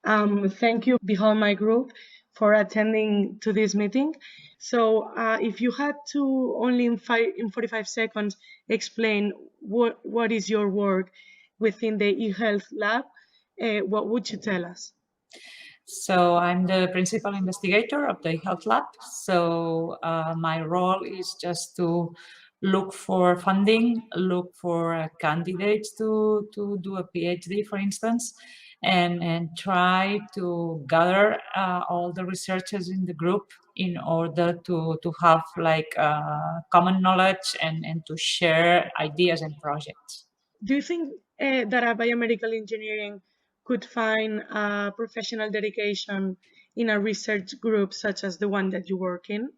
Thank you, behind my group, for attending to this meeting. So if you had to only in 45 seconds explain what is your work within the eHealth lab, what would you tell us? So I'm the principal investigator of the eHealth lab. So my role is just to look for funding, look for candidates to do a PhD, for instance, and try to gather all the researchers in the group in order to have like common knowledge and to share ideas and projects. Do you think that a biomedical engineering could find professional dedication in a research group such as the one that you work in?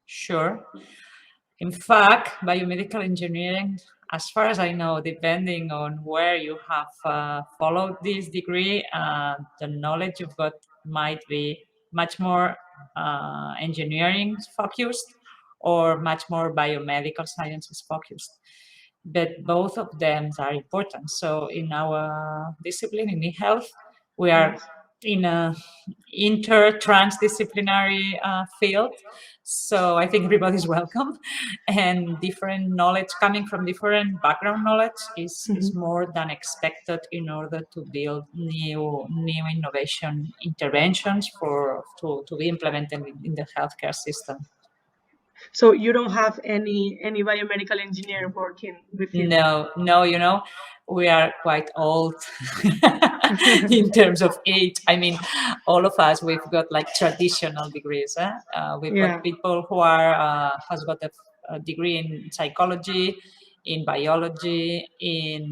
Sure. In fact, biomedical engineering, as far as I know, depending on where you have followed this degree, the knowledge you've got might be much more engineering focused or much more biomedical sciences focused. But both of them are important. So in our discipline, in eHealth, we are Yes. in a inter-transdisciplinary field. So I think everybody's welcome, and different knowledge coming from different background knowledge is more than expected in order to build new innovation interventions to be implemented in the healthcare system. So you don't have any biomedical engineer working with you? No, we are quite old in terms of age. I mean, all of us, we've got like traditional degrees. We've got Yeah. people who are has got a degree in psychology, in biology, in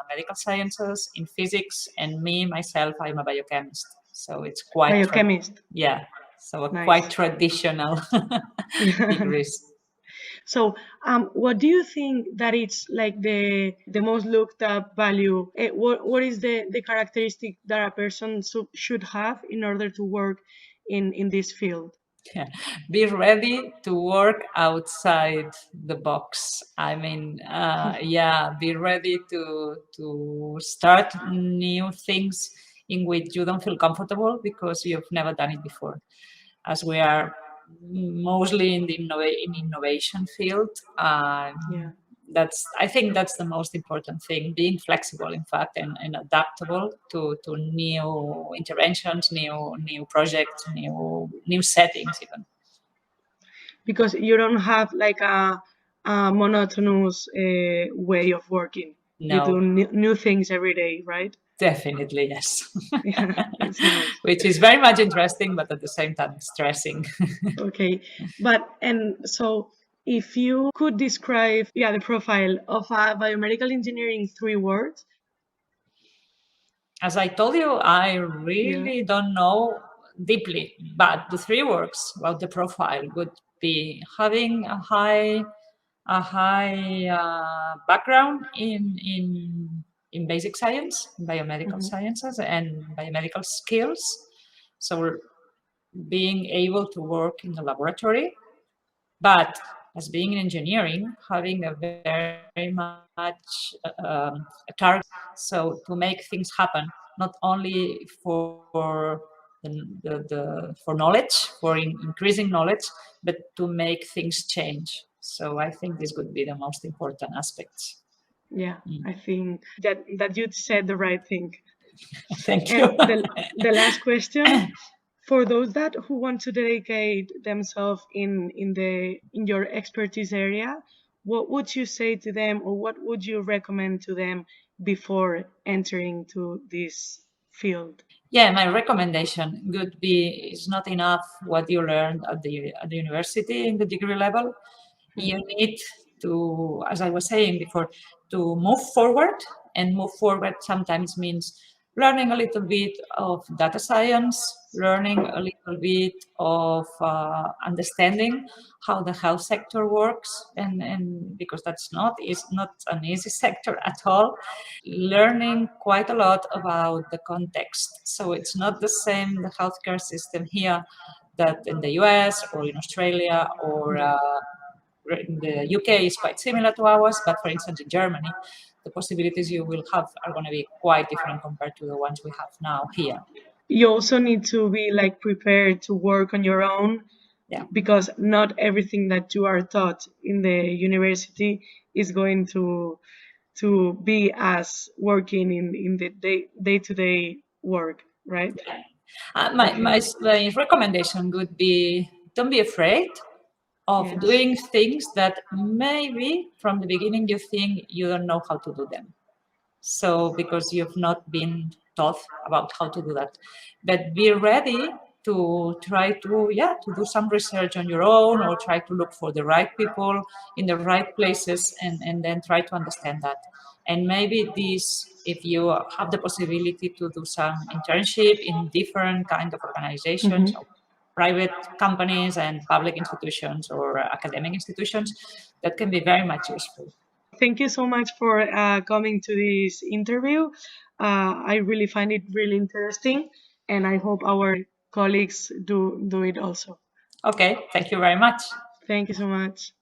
medical sciences, in physics, and me myself, I'm a biochemist. So it's quite Biochemist. yeah. So quite Nice. traditional Yeah. degrees. So, what do you think that it's like the most looked up value? What is the characteristic that a person should have in order to work in this field? Yeah. Be ready to work outside the box. I mean, yeah, be ready to start new things in which you don't feel comfortable because you've never done it before. As we are mostly in the innovation field, Yeah. I think that's the most important thing, being flexible, in fact, and adaptable to new interventions, new projects, new settings even. Because you don't have like a monotonous way of working. You do No, new things every day, right? definitely yes. Yeah, it's nice. Which is very much interesting, but at the same time stressing. Okay, but and so if you could describe, yeah, the profile of a biomedical engineer in 3 words, As I told you, I yeah. really don't know deeply, but the three works about the profile would be having a high background in basic science, biomedical Mhm. sciences, and biomedical skills. So being able to work in the laboratory, but as being in engineering, having a very much a target, so to make things happen, not only for for knowledge, for increasing knowledge, but to make things change. So I think this would be the most important aspects. Yeah, Mm. I think that you said the right thing. Thank And you. the last question, for those that who want to dedicate themselves in your expertise area, what would you say to them, or what would you recommend to them before entering to this field? Yeah, my recommendation would be it's not enough what you learned at the university in the degree level. You Mhm. need to, as I was saying before, to move forward, and move forward sometimes means learning a little bit of data science, learning a little bit of understanding how the health sector works, and because that's not is not an easy sector at all, learning quite a lot about the context. So it's not the same the healthcare system here that in the US or in Australia or Yeah. in the UK is quite similar to ours, but for instance in Germany, the possibilities you will have are going to be quite different compared to the ones we have now here. you also need to be like prepared to work on your own, Yeah. because not everything that you are taught in the university is going to be as working in the day-to-day work, right? My, Okay. my recommendation would be, don't be afraid of Yes. doing things that maybe from the beginning you think you don't know how to do them. So because you've not been taught about how to do that, but be ready to try to, yeah, to do some research on your own, or try to look for the right people in the right places, and then try to understand that. And maybe this, if you have the possibility to do some internship in different kind of organizations, Mhm. or private companies and public institutions or academic institutions, that can be very much useful. Thank you so much for coming to this interview. I really find it really interesting, and I hope our colleagues do it also. Okay, thank you very much. Thank you so much.